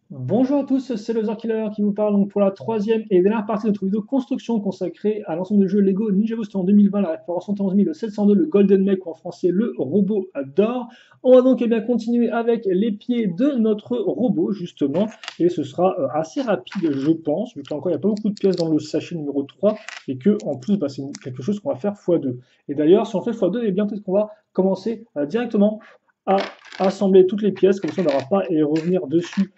Bonjour à tous, c'est le Killer qui vous parle donc pour la troisième et dernière partie de notre vidéo construction consacrée à l'ensemble de jeux Lego Ninja Booster en 2020, la référence 11702, le Golden Mech ou en français le robot d'or. On va donc continuer avec les pieds de notre robot justement et ce sera assez rapide je pense, vu qu'encore il n'y a pas beaucoup de pièces dans le sachet numéro 3 et que en plus c'est quelque chose qu'on va faire x2. Et d'ailleurs si on fait x2, et bien peut-être qu'on va commencer directement à assembler toutes les pièces, comme ça on n'aura pas à y revenir dessus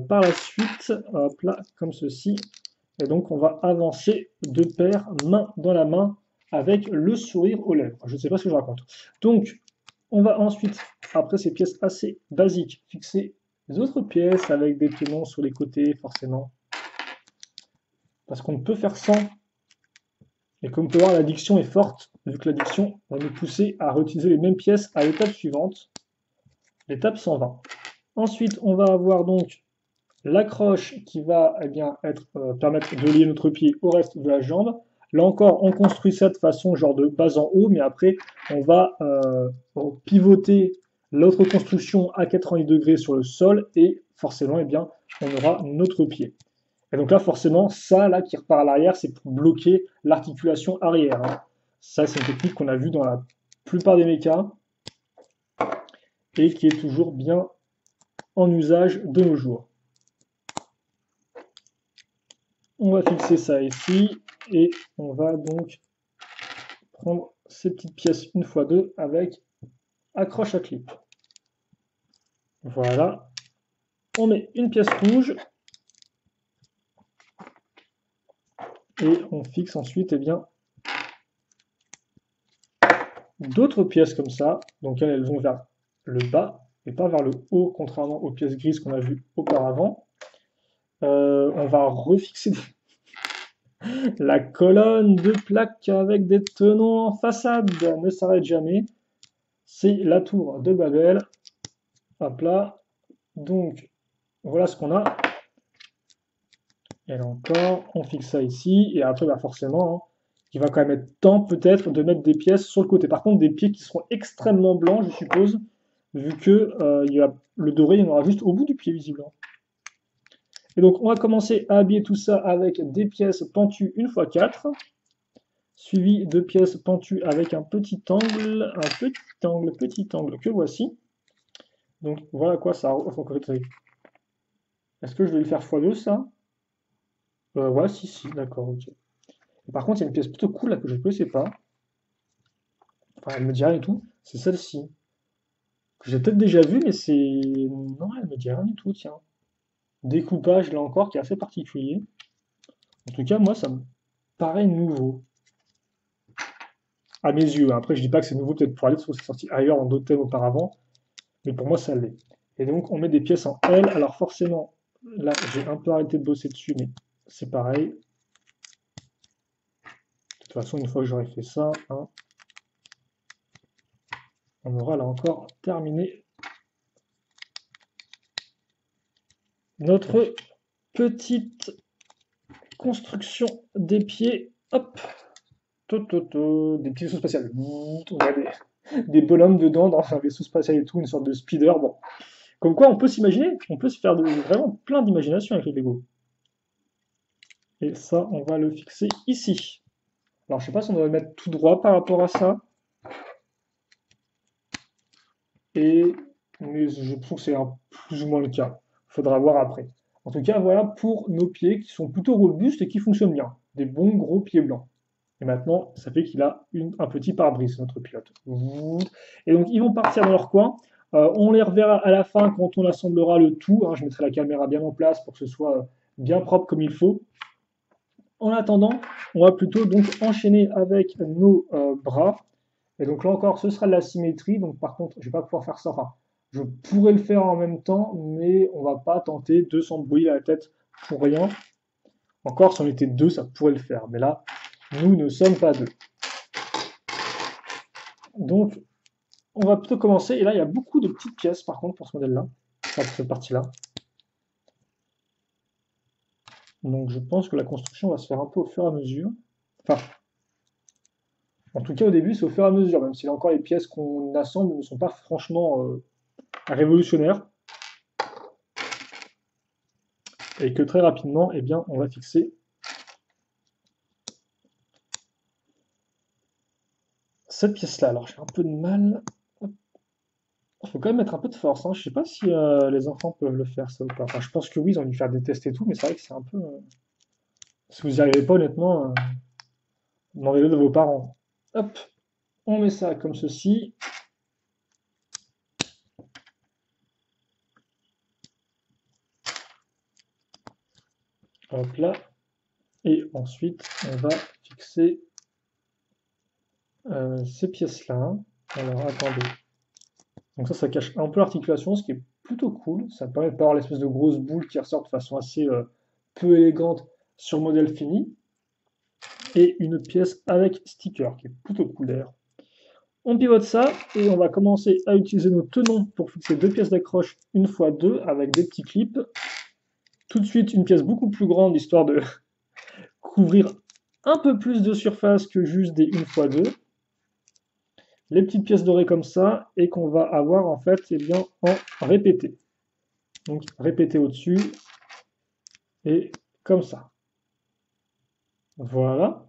par la suite, hop là, comme ceci. Et donc, on va avancer de pair, main dans la main, avec le sourire aux lèvres. Je ne sais pas ce que je raconte. Donc, on va ensuite, après ces pièces assez basiques, fixer les autres pièces avec des tenons sur les côtés, forcément. Parce qu'on ne peut faire sans. Et comme on peut voir, l'addiction est forte, vu que l'addiction va nous pousser à réutiliser les mêmes pièces à l'étape suivante, l'étape 120. Ensuite, on va avoir donc l'accroche qui va permettre de lier notre pied au reste de la jambe. Là encore, on construit ça de façon genre de bas en haut, mais après, on va pivoter l'autre construction à 90 degrés sur le sol et forcément, on aura notre pied. Et donc là, forcément, ça là qui repart à l'arrière, c'est pour bloquer l'articulation arrière, hein. Ça, c'est une technique qu'on a vue dans la plupart des mechas et qui est toujours bien en usage de nos jours. On va fixer ça ici et on va donc prendre ces petites pièces une fois deux avec accroche à clip. Voilà. On met une pièce rouge et on fixe ensuite d'autres pièces comme ça. Donc elles vont vers le bas et pas vers le haut, contrairement aux pièces grises qu'on a vues auparavant. On va refixer la colonne de plaques avec des tenons en façade. Ne s'arrête jamais. C'est la tour de Babel. Hop là. Donc, voilà ce qu'on a. Et là encore, on fixe ça ici. Et après, forcément, hein, il va quand même être temps peut-être de mettre des pièces sur le côté. Par contre, des pieds qui seront extrêmement blancs, je suppose, vu que le doré, il y en aura juste au bout du pied, visiblement. Et donc, on va commencer à habiller tout ça avec des pièces pentues 1x4, suivi de pièces pentues avec un petit angle que voici. Donc, voilà quoi ça. Est-ce que je vais le faire x2, ça? Ouais, si, d'accord, ok. Par contre, il y a une pièce plutôt cool là que je ne connaissais pas. Enfin, elle me dit rien et tout. C'est celle-ci. Que j'ai peut-être déjà vue, mais c'est. Non, elle me dit rien du tout, tiens. Découpage là encore qui est assez particulier. En tout cas, moi, ça me paraît nouveau. À mes yeux, hein. Après, je dis pas que c'est nouveau peut-être pour aller, parce que c'est sorti ailleurs dans d'autres thèmes auparavant. Mais pour moi, ça l'est. Et donc, on met des pièces en L. Alors, forcément, là, j'ai un peu arrêté de bosser dessus, mais c'est pareil. De toute façon, une fois que j'aurai fait ça, hein, on aura là encore terminé notre petite construction des pieds. Hop, des petits vaisseaux spatials. On a des bonhommes dedans dans un vaisseau spatial et tout, une sorte de speeder. Bon, comme quoi on peut s'imaginer, on peut se faire vraiment plein d'imagination avec les Lego. Et ça, on va le fixer ici. Alors, je sais pas si on doit le mettre tout droit par rapport à ça. Mais je trouve que c'est plus ou moins le cas. Il faudra voir après. En tout cas, voilà pour nos pieds qui sont plutôt robustes et qui fonctionnent bien. Des bons gros pieds blancs. Et maintenant, ça fait qu'il a un petit pare-brise, notre pilote. Et donc, ils vont partir dans leur coin. On les reverra à la fin quand on assemblera le tout, hein. Je mettrai la caméra bien en place pour que ce soit bien propre comme il faut. En attendant, on va plutôt donc enchaîner avec nos bras. Et donc là encore, ce sera de la symétrie. Donc par contre, je ne vais pas pouvoir faire ça. Enfin, je pourrais le faire en même temps, mais on ne va pas tenter de s'embrouiller la tête pour rien. Encore, si on était deux, ça pourrait le faire. Mais là, nous ne sommes pas deux. Donc, on va plutôt commencer. Et là, il y a beaucoup de petites pièces, par contre, pour ce modèle-là. Enfin, pour cette partie-là. Donc, je pense que la construction va se faire un peu au fur et à mesure. Enfin, en tout cas, au début, c'est au fur et à mesure, même si là encore, les pièces qu'on assemble ne sont pas franchement révolutionnaires. et que très rapidement, eh bien, on va fixer cette pièce-là. Alors, j'ai un peu de mal. Il faut quand même mettre un peu de force, hein. Je sais pas si les enfants peuvent le faire, ça ou pas. Enfin, je pense que oui, ils ont dû faire des tests et tout, mais c'est vrai que c'est un peu. Si vous n'y arrivez pas, honnêtement, demandez-le de vos parents. Hop, on met ça comme ceci. Hop là. Et ensuite, on va fixer ces pièces-là. Alors, attendez. Donc ça cache un peu l'articulation, ce qui est plutôt cool. Ça permet de pas avoir l'espèce de grosse boule qui ressort de façon assez peu élégante sur le modèle fini. Et une pièce avec sticker, qui est plutôt cool d'ailleurs. On pivote ça et on va commencer à utiliser nos tenons pour fixer deux pièces d'accroche une fois deux avec des petits clips. Tout de suite une pièce beaucoup plus grande histoire de couvrir un peu plus de surface que juste des une fois deux. Les petites pièces dorées comme ça et qu'on va avoir en fait eh bien, en répété. Donc répété au-dessus et comme ça. Voilà.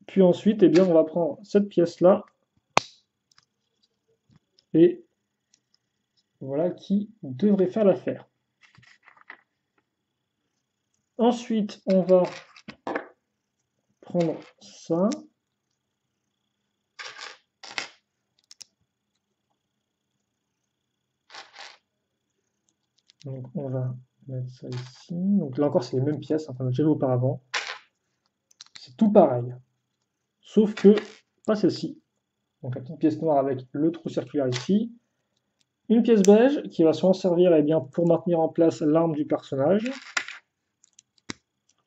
Puis ensuite, eh bien, on va prendre cette pièce-là et voilà qui devrait faire l'affaire. Ensuite, on va prendre ça. Donc on va mettre ça ici. Donc là encore, c'est les mêmes pièces, enfin, que j'avais auparavant. C'est tout pareil. Sauf que, pas celle-ci. Donc la petite pièce noire avec le trou circulaire ici. Une pièce beige qui va s'en servir eh bien, pour maintenir en place l'arme du personnage.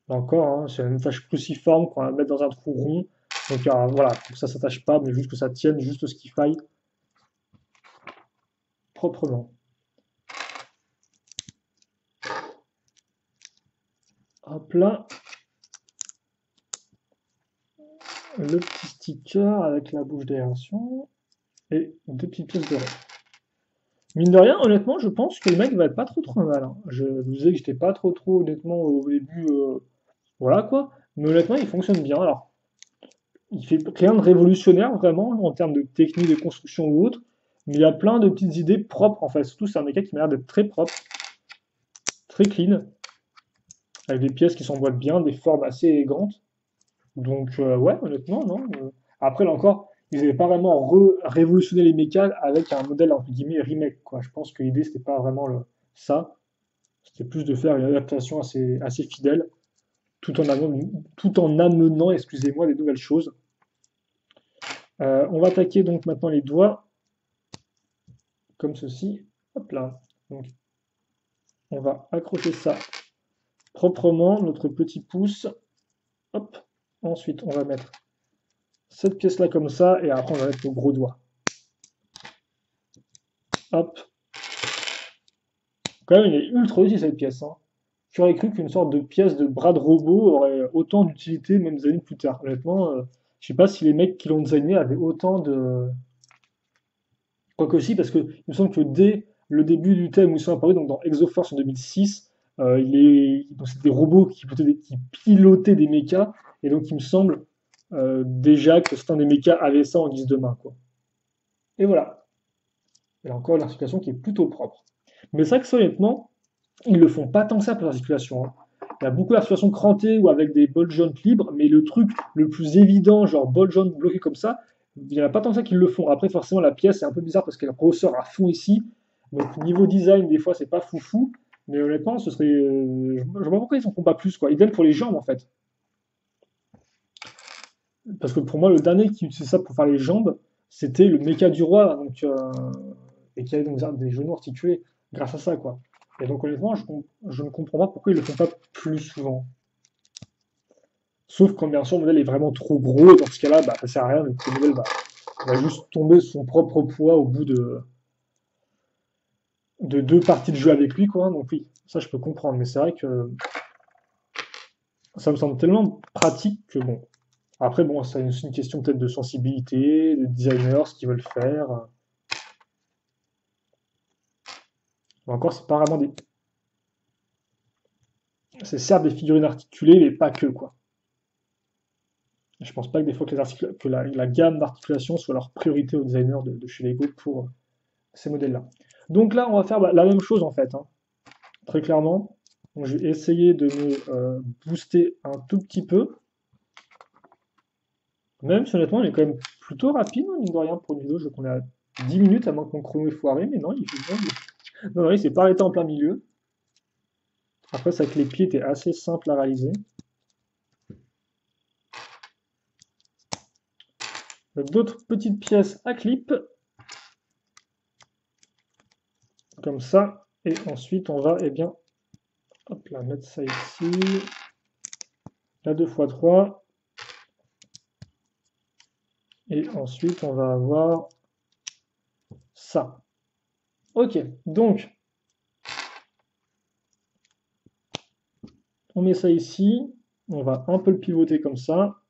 Là encore, hein, c'est une tâche cruciforme qu'on va mettre dans un trou rond. Donc voilà, pour que ça ne s'attache pas, mais juste que ça tienne juste ce qu'il faille proprement. Hop là. Le petit sticker avec la bouche d'aération et deux petites pièces dorées. Mine de rien, honnêtement, je pense que le mec va être pas trop mal, hein. Je vous disais que j'étais pas trop honnêtement au début, voilà quoi. Mais honnêtement, il fonctionne bien. Alors, il fait rien de révolutionnaire vraiment en termes de technique de construction ou autre, mais il y a plein de petites idées propres en fait. Surtout, c'est un méca qui m'a l'air d'être très propre, très clean, avec des pièces qui s'emboîtent bien, des formes assez élégantes. Donc, ouais, honnêtement, non. Après, là encore, ils n'avaient pas vraiment révolutionné les mechas avec un modèle entre guillemets remake, quoi. Je pense que l'idée, c'était pas vraiment ça. C'était plus de faire une adaptation assez fidèle, tout en amenant, excusez-moi, des nouvelles choses. On va attaquer donc maintenant les doigts, comme ceci. Hop là. Donc, on va accrocher ça proprement, notre petit pouce. Hop. Ensuite, on va mettre cette pièce-là comme ça, et après, on va mettre nos gros doigts. Hop. Quand même, il est ultra utile cette pièce, hein. J'aurais cru qu'une sorte de pièce de bras de robot aurait autant d'utilité, même des années plus tard. Honnêtement, je sais pas si les mecs qui l'ont designé avaient autant de. Quoique si, parce que il me semble que dès le début du thème où ils sont apparus, donc dans Exoforce en 2006, c'est des robots qui pilotaient des mechas, et donc il me semble déjà que certains des mechas avaient ça en guise de main, quoi. Et voilà. Et là encore une articulation qui est plutôt propre. Mais c'est vrai que ça, honnêtement, ils le font pas tant que ça pour l'articulation, hein. Il y a beaucoup d'articulations crantées ou avec des ball joints libres, mais le truc le plus évident, genre ball joint bloqué comme ça, il n'y en a pas tant que ça qui le font. Après, forcément, la pièce est un peu bizarre parce qu'elle ressort à fond ici. Donc, niveau design, des fois, c'est pas foufou. Mais honnêtement, ce serait. Je vois pas pourquoi ils en font pas plus, quoi. Idem pour les jambes, en fait. Parce que pour moi, le dernier qui utilisait ça pour faire les jambes, c'était le méca du roi, donc, et qui avait donc des genoux articulés grâce à ça, quoi. Et donc, honnêtement, je ne comprends pas pourquoi ils le font pas plus souvent. Sauf quand, bien sûr, le modèle est vraiment trop gros, et dans ce cas-là, bah, ça sert à rien, donc le modèle va juste tomber de son propre poids au bout de deux parties de jeu avec lui, quoi. Donc oui, ça je peux comprendre, mais c'est vrai que ça me semble tellement pratique que bon. Après, bon, c'est une question peut-être de sensibilité, de designers qui veulent faire. Mais encore, c'est pas vraiment des. C'est certes des figurines articulées, mais pas que, quoi. Je pense pas que des fois que, la gamme d'articulation soit leur priorité aux designers de chez Lego pour ces modèles-là. Donc là, on va faire la même chose en fait, hein, très clairement. Donc, je vais essayer de me booster un tout petit peu. Même si honnêtement, il est quand même plutôt rapide, hein, mine de rien, pour une vidéo. Je crois qu'on est à 10 minutes, à moins que mon chrono est foiré, mais non, il fait bien. Non, non, il s'est pas arrêté en plein milieu. Après, c'est vrai que les pieds étaient assez simples à réaliser. D'autres petites pièces à clip, comme ça. Et ensuite, on va, eh bien, hop là, mettre ça ici. La 2x3. Et ensuite, on va avoir ça. Ok, donc, on met ça ici. On va un peu le pivoter comme ça.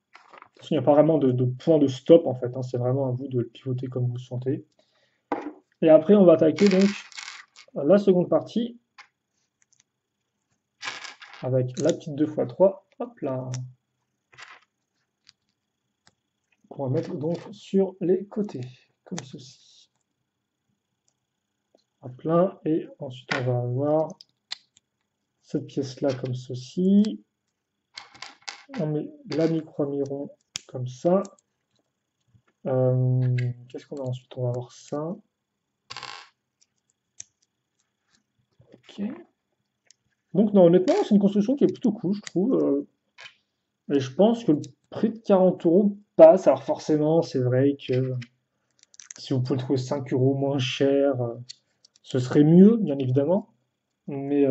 Il n'y a pas vraiment de point de stop en fait, hein, c'est vraiment à vous de le pivoter comme vous le sentez. Et après, on va attaquer donc la seconde partie avec la petite 2x3. Hop là. Qu'on va mettre donc sur les côtés, comme ceci. Hop là. Et ensuite, on va avoir cette pièce-là comme ceci. On met la micro-miron comme ça. Qu'est-ce qu'on a ensuite? On va avoir ça. Ok. Donc, non, honnêtement, c'est une construction qui est plutôt cool, je trouve. Et je pense que le prix de 40 euros passe. Alors, forcément, c'est vrai que si vous pouvez le trouver 5 euros moins cher, ce serait mieux, bien évidemment. Mais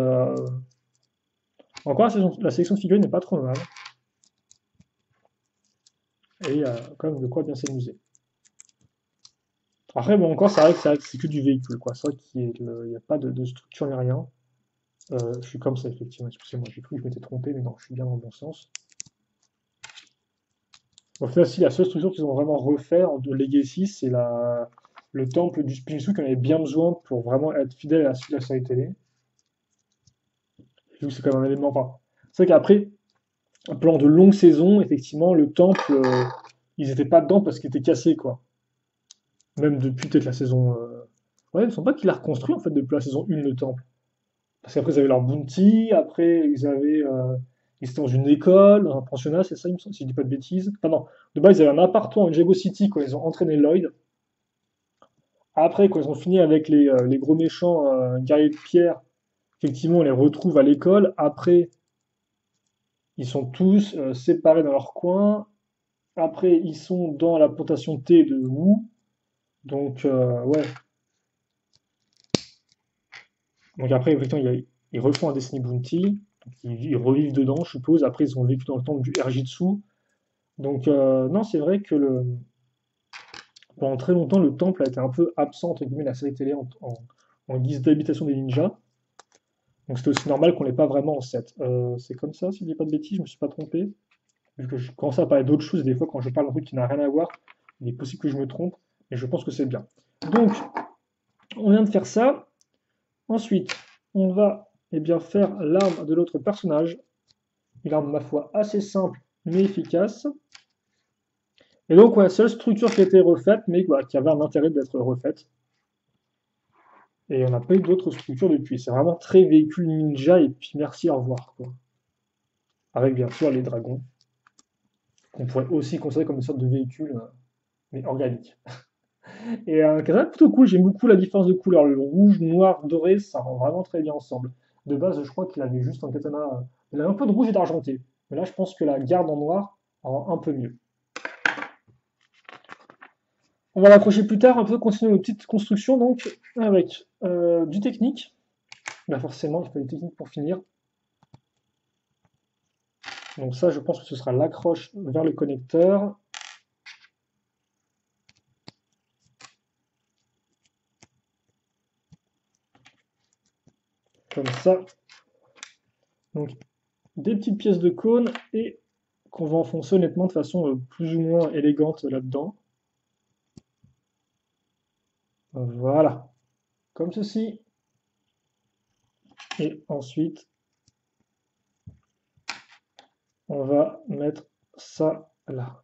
encore, la sélection de figurines n'est pas trop mal. Et il y a quand même de quoi bien s'amuser. Après, bon, encore, c'est vrai que c'est que du véhicule, quoi. C'est vrai qu'il n'y a pas de structure ni rien. Je suis comme ça, effectivement. Excusez-moi, j'ai cru que je m'étais trompé, mais non, je suis bien dans le bon sens. En fait, si la seule structure qu'ils ont vraiment refait de Legacy, c'est le temple du Spinsu qu'on avait bien besoin pour vraiment être fidèle à la série télé. Je trouve que c'est quand même un élément. Enfin, c'est vrai qu'après, pendant de longues saisons, effectivement, le temple, ils étaient pas dedans parce qu'il était cassé, quoi. Même depuis peut-être la saison. Ouais, il ne semble pas qu'il a reconstruit en fait depuis la saison 1 le temple. Parce qu'après, ils avaient leur bounty, après, ils étaient dans une école, dans un pensionnat, c'est ça, il me semble, si je dis pas de bêtises. Enfin, non, de base, ils avaient un appartement à Jago City quand ils ont entraîné Lloyd. Après, quand ils ont fini avec les gros méchants guerriers de pierre, effectivement, on les retrouve à l'école. Après, ils sont tous séparés dans leur coin. Après, ils sont dans la plantation de thé de Wu. Donc, ouais. Donc après, effectivement, ils refont un Destiny Bounty. Donc, ils revivent dedans, je suppose. Après, ils ont vécu dans le temple du Erjitsu. Donc, non, c'est vrai que pendant très longtemps, le temple a été un peu absent, entre guillemets, de la série télé en guise d'habitation des ninjas. Donc, c'était aussi normal qu'on l'ait pas vraiment en 7. C'est comme ça, si je dis pas de bêtises, je me suis pas trompé. Vu que je commence à parler d'autres choses, et des fois, quand je parle d'un truc qui n'a rien à voir, il est possible que je me trompe, mais je pense que c'est bien. Donc, on vient de faire ça. Ensuite, on va eh bien, faire l'arme de l'autre personnage. Une arme, ma foi, assez simple, mais efficace. Et donc, ouais, seule structure qui a été refaite, mais voilà, qui avait un intérêt d'être refaite. Et on n'a pas eu d'autres structures depuis. C'est vraiment très véhicule ninja, et puis merci, au revoir, quoi. Avec bien sûr les dragons, qu'on pourrait aussi considérer comme une sorte de véhicule, mais organique. Et un katana plutôt cool, j'aime beaucoup la différence de couleur. Le rouge, noir, doré, ça rend vraiment très bien ensemble. De base, je crois qu'il avait juste un katana. Il a un peu de rouge et d'argenté. Mais là, je pense que la garde en noir rend un peu mieux. On va l'accrocher plus tard, un peu continuer nos petites constructions donc avec du technique. Là forcément, il faut du technique pour finir. Donc ça, je pense que ce sera l'accroche vers le connecteur. Comme ça. Donc des petites pièces de cône et qu'on va enfoncer honnêtement de façon plus ou moins élégante là-dedans. Voilà, comme ceci. Et ensuite, on va mettre ça là.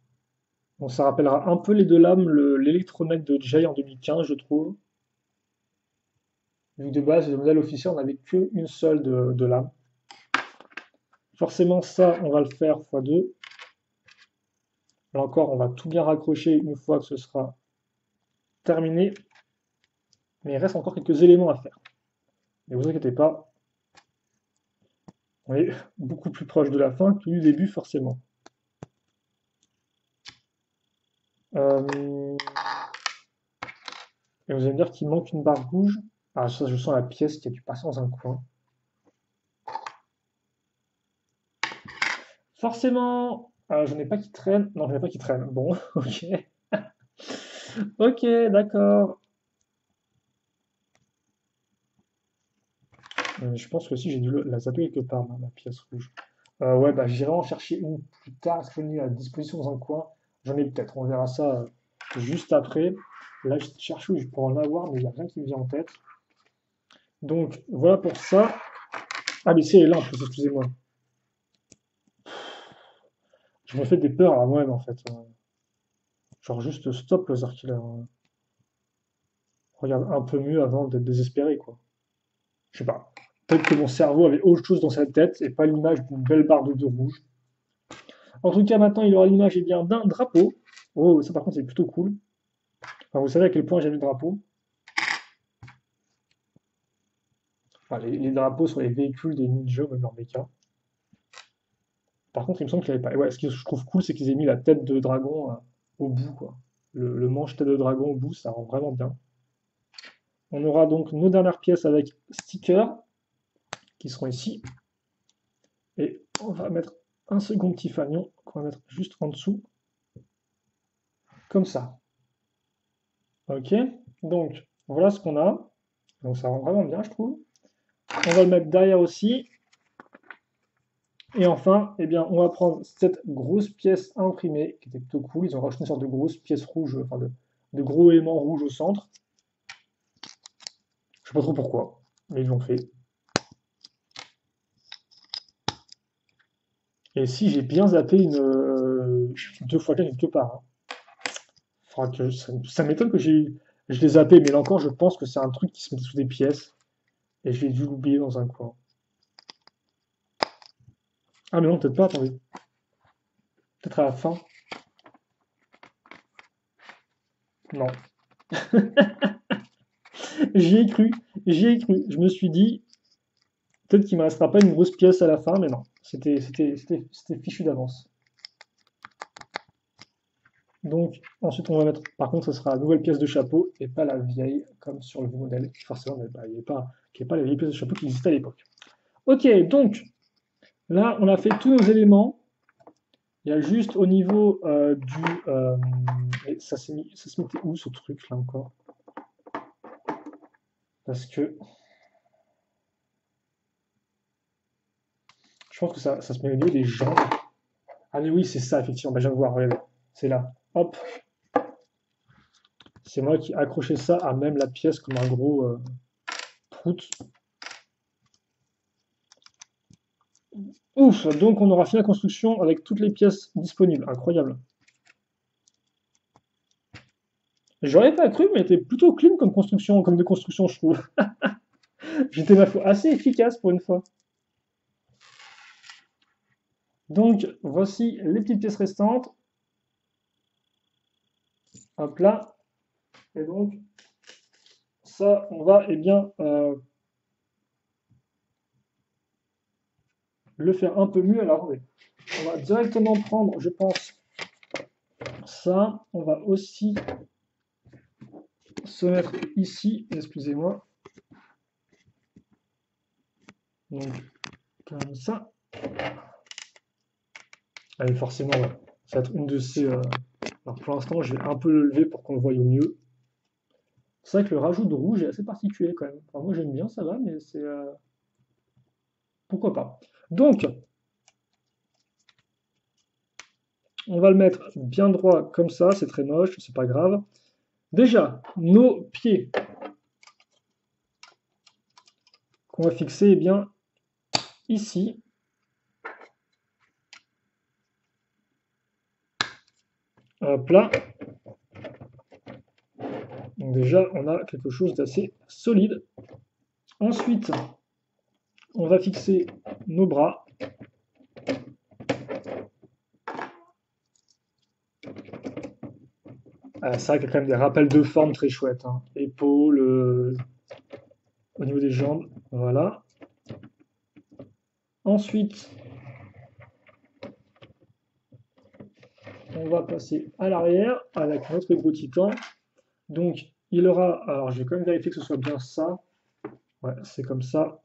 Donc ça rappellera un peu les deux lames, l'électromech de Jay en 2015, je trouve. Vu que de base, le modèle officiel, on n'avait qu'une seule de lame. Forcément, ça, on va le faire x2. Là encore, on va tout bien raccrocher une fois que ce sera terminé. Mais il reste encore quelques éléments à faire. Ne vous inquiétez pas, on est beaucoup plus proche de la fin que du début, forcément. Euh, Et vous allez me dire qu'il manque une barre rouge. Ah, ça, je sens la pièce qui a dû passer dans un coin. Forcément, j'en ai pas qui traîne. Non, j'en ai pas qui traîne. Bon, ok. Ok, d'accord. Je pense que si j'ai dû la zapper quelque part, la pièce rouge. Ouais, bah j'irai en chercher une plus tard. Est-ce que j'en ai à disposition dans un coin? J'en ai peut-être. On verra ça juste après. Là, je cherche où je pourrais en avoir, mais il n'y a rien qui me vient en tête. Donc, voilà pour ça. Ah, mais si, elle est là en plus, excusez-moi. Je me fais des peurs à moi-même en fait. Genre juste stop le Zarkiller. Regarde un peu mieux avant d'être désespéré, quoi. Je sais pas. Peut-être que mon cerveau avait autre chose dans sa tête et pas l'image d'une belle barre de deux rouge. En tout cas, maintenant, il aura l'image eh bien d'un drapeau. Oh, ça par contre, c'est plutôt cool. Enfin, vous savez à quel point j'aime le drapeau. Enfin, les drapeaux sur les véhicules des ninjas, même leur mecha. Par contre, il me semble qu'il n'y avait pas. Ouais, ce que je trouve cool, c'est qu'ils aient mis la tête de dragon au bout, quoi. Le manche tête de dragon au bout, ça rend vraiment bien. On aura donc nos dernières pièces avec stickers qui seront ici. Et on va mettre un second petit fanion qu'on va mettre juste en dessous, comme ça. Ok, donc voilà ce qu'on a. Donc ça rend vraiment bien, je trouve. On va le mettre derrière aussi. Et enfin, eh bien, on va prendre cette grosse pièce imprimée, qui était plutôt cool. Ils ont rajouté une sorte de grosse pièce rouge, enfin de gros éléments rouges au centre. Je sais pas trop pourquoi, mais ils l'ont fait. Et si j'ai bien zappé deux fois quelque part. Faudra que, ça m'étonne que je l'ai zappé, mais là encore, je pense que c'est un truc qui se met sous des pièces. Et j'ai dû l'oublier dans un coin. Ah, mais non, peut-être pas, attendez. Peut-être à la fin. Non. J'y ai cru. J'y ai cru. Je me suis dit, peut-être qu'il ne me restera pas une grosse pièce à la fin, mais non. C'était fichu d'avance. Donc, ensuite, on va mettre. Par contre, ce sera la nouvelle pièce de chapeau et pas la vieille, comme sur le modèle. Forcément, il n'y avait pas la vieille pièce de chapeau qui existait à l'époque. Ok, donc, là, on a fait tous nos éléments. Il y a juste au niveau du. Ça se mettait où ce truc là encore? Parce que je pense que ça se met au niveau des jambes. Ah mais oui, c'est ça, effectivement. Bah, je viens de voir, regardez. C'est là. Hop. C'est moi qui accrochais ça à même la pièce comme un gros prout. Ouf, donc on aura fini la construction avec toutes les pièces disponibles. Incroyable. J'aurais pas cru, mais était plutôt clean comme construction, comme de construction, je trouve. J'étais ma foi assez efficace pour une fois. Donc voici les petites pièces restantes. Hop là. Et donc ça, on va eh bien le faire un peu mieux. Alors on va directement prendre, je pense, ça. On va aussi se mettre ici, excusez-moi. Donc comme ça. Allez, forcément, ouais. Ça va être une de ces. Alors pour l'instant, je vais un peu le lever pour qu'on le voie au mieux. C'est vrai que le rajout de rouge est assez particulier quand même. Enfin, moi j'aime bien, ça va, mais c'est. Pourquoi pas. Donc, on va le mettre bien droit comme ça, c'est très moche, c'est pas grave. Déjà, nos pieds qu'on va fixer eh bien ici. Hop là. Donc déjà, on a quelque chose d'assez solide. Ensuite, on va fixer nos bras. C'est vrai qu'il y a quand même des rappels de forme très chouettes, hein. Épaules, au niveau des jambes, voilà. Ensuite, on va passer à l'arrière avec notre gros titan. Donc, il aura, alors je vais quand même vérifier que ce soit bien ça. Ouais, c'est comme ça.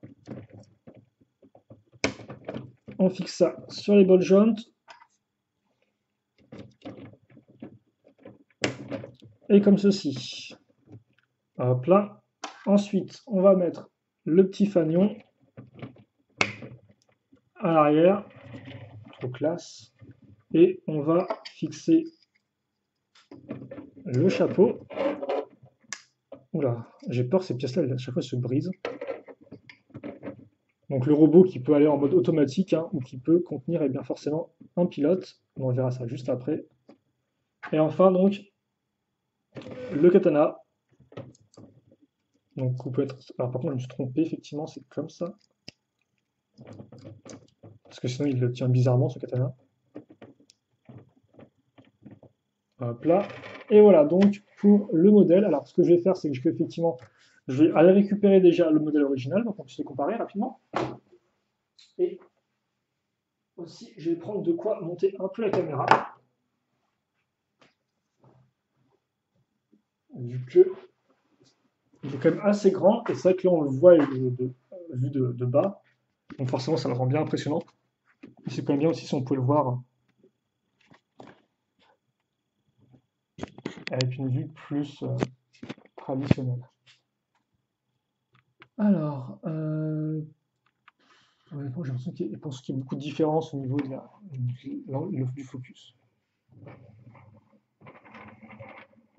On fixe ça sur les ball joints. Et comme ceci. Hop là. Ensuite, on va mettre le petit fanion à l'arrière. Trop classe. Et on va fixer le chapeau. Oula, j'ai peur que ces pièces-là, à chaque fois, se brisent. Donc le robot qui peut aller en mode automatique, hein, ou qui peut contenir bien forcément un pilote. On verra ça juste après. Et enfin donc le katana. Donc vous pouvez être. Alors par contre je me suis trompé, effectivement c'est comme ça. Parce que sinon il le tient bizarrement ce katana. Hop là. Et voilà donc pour le modèle. Alors ce que je vais faire c'est que effectivement je vais aller récupérer déjà le modèle original, donc on puisse les comparer rapidement. Et aussi je vais prendre de quoi monter un peu la caméra. Vu que il est quand même assez grand, et c'est vrai que là on le voit vu de bas, donc forcément ça le rend bien impressionnant. Et c'est quand même bien aussi si on peut le voir avec une vue plus traditionnelle. Alors, honnêtement, j'ai l'impression qu'il y a beaucoup de différences au niveau du focus.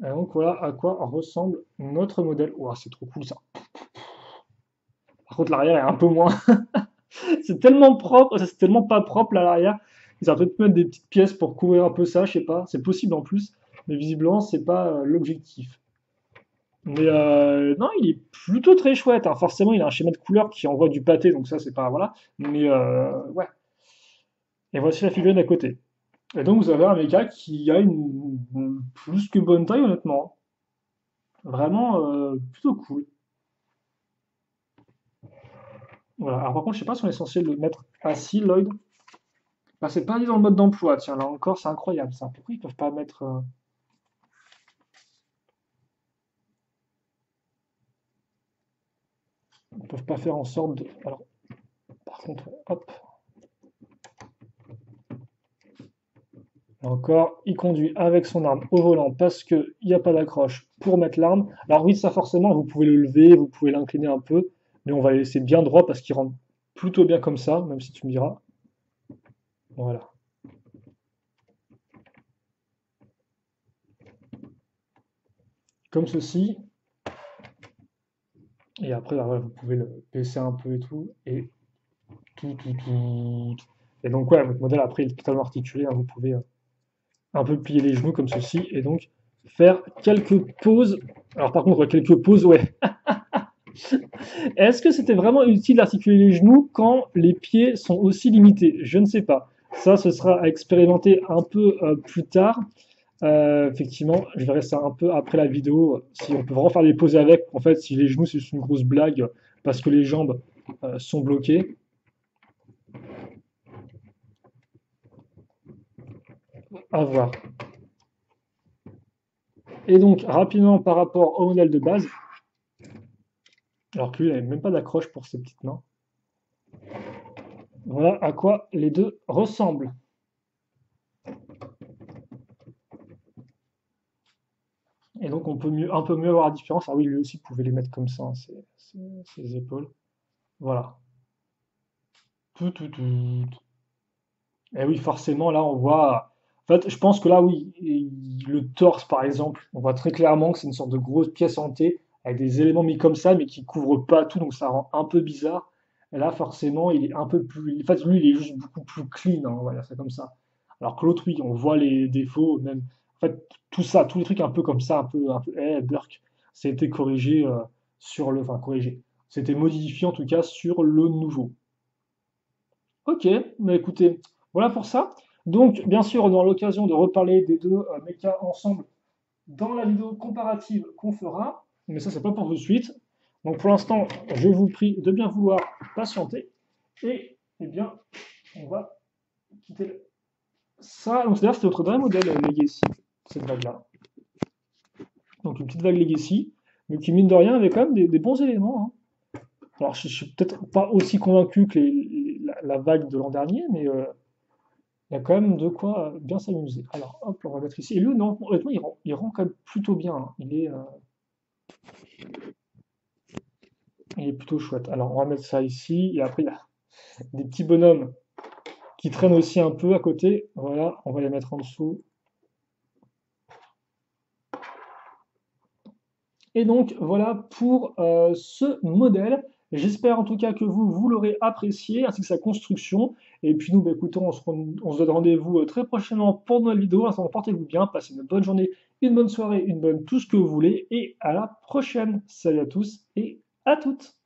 Et donc voilà à quoi ressemble notre modèle. Ouah, c'est trop cool ça. Par contre, l'arrière est un peu moins. C'est tellement propre, c'est tellement pas propre là, l'arrière. Ils auraient peut-être mettre des petites pièces pour couvrir un peu ça, je sais pas. C'est possible en plus, mais visiblement, c'est pas l'objectif. Mais non, il est plutôt très chouette, hein. Forcément, il a un schéma de couleur qui envoie du pâté, donc ça, c'est pas. Voilà. Mais ouais. Et voici la figurine à côté. Et donc, vous avez un mecha qui a une plus que bonne taille, honnêtement. Vraiment plutôt cool. Voilà. Alors, par contre, je sais pas si on est censé le mettre assis, Lloyd. Bah, c'est pas dit dans le mode d'emploi, tiens, là encore, c'est incroyable ça. Pourquoi ils peuvent pas mettre. Ils peuvent pas faire en sorte de. Alors, par contre, hop. Là encore, il conduit avec son arme au volant parce qu'il n'y a pas d'accroche pour mettre l'arme. Alors oui, ça forcément, vous pouvez le lever, vous pouvez l'incliner un peu, mais on va le laisser bien droit parce qu'il rentre plutôt bien comme ça, même si tu me diras. Voilà. Comme ceci. Et après, là, voilà, vous pouvez le baisser un peu et tout. Et tout. Et donc, ouais, votre modèle après il est totalement articulé, hein. Vous pouvez un peu plier les genoux comme ceci. Et donc, faire quelques pauses. Alors, par contre, quelques pauses, ouais. Est-ce que c'était vraiment utile d'articuler les genoux quand les pieds sont aussi limités? Je ne sais pas. Ça, ce sera à expérimenter un peu plus tard. Effectivement, je verrai ça un peu après la vidéo, si on peut vraiment faire des pauses avec. En fait, si les genoux, c'est juste une grosse blague parce que les jambes sont bloquées. À voir. Et donc, rapidement par rapport au modèle de base, alors que lui, il n'avait même pas d'accroche pour ses petites mains. Voilà à quoi les deux ressemblent. Et donc on peut un peu mieux voir la différence. Ah oui, lui aussi pouvait les mettre comme ça, hein, ses épaules. Voilà. Tout. Et oui, forcément, là on voit. En fait, je pense que là, oui, le torse par exemple, on voit très clairement que c'est une sorte de grosse pièce hantée avec des éléments mis comme ça, mais qui couvrent pas tout, donc ça rend un peu bizarre. Et là, forcément, il est un peu plus. En fait, lui, il est juste beaucoup plus clean, hein, on va dire ça comme ça. Alors que l'autre, oui, on voit les défauts, même. En fait, tout ça, tous les trucs un peu comme ça, Burk, ça a été corrigé enfin corrigé. C'était modifié en tout cas sur le nouveau. Ok, mais écoutez, voilà pour ça. Donc, bien sûr, on aura l'occasion de reparler des deux mechas ensemble dans la vidéo comparative qu'on fera, mais ça, c'est pas pour tout de suite. Donc, pour l'instant, je vous prie de bien vouloir patienter. Et, eh bien, on va quitter ça. Donc, c'est-à-dire, c'était notre dernier modèle Legacy, cette vague-là. Donc, une petite vague Legacy, mais qui, mine de rien, avait quand même des bons éléments, hein. Alors, je suis peut-être pas aussi convaincu que la vague de l'an dernier, mais il y a quand même de quoi bien s'amuser. Alors, hop, on va mettre ici. Et lui, non, honnêtement, il rend quand même plutôt bien, hein. Il est plutôt chouette. Alors, on va mettre ça ici. Et après, il y a des petits bonhommes qui traînent aussi un peu à côté. Voilà, on va les mettre en dessous. Et donc, voilà pour ce modèle. J'espère en tout cas que vous l'aurez apprécié, ainsi que sa construction. Et puis nous, bah, écoutez, on se donne rendez-vous très prochainement pour de nouvelles vidéos. Instant, portez-vous bien, passez une bonne journée, une bonne soirée, une bonne tout ce que vous voulez. Et à la prochaine. Salut à tous et à toutes.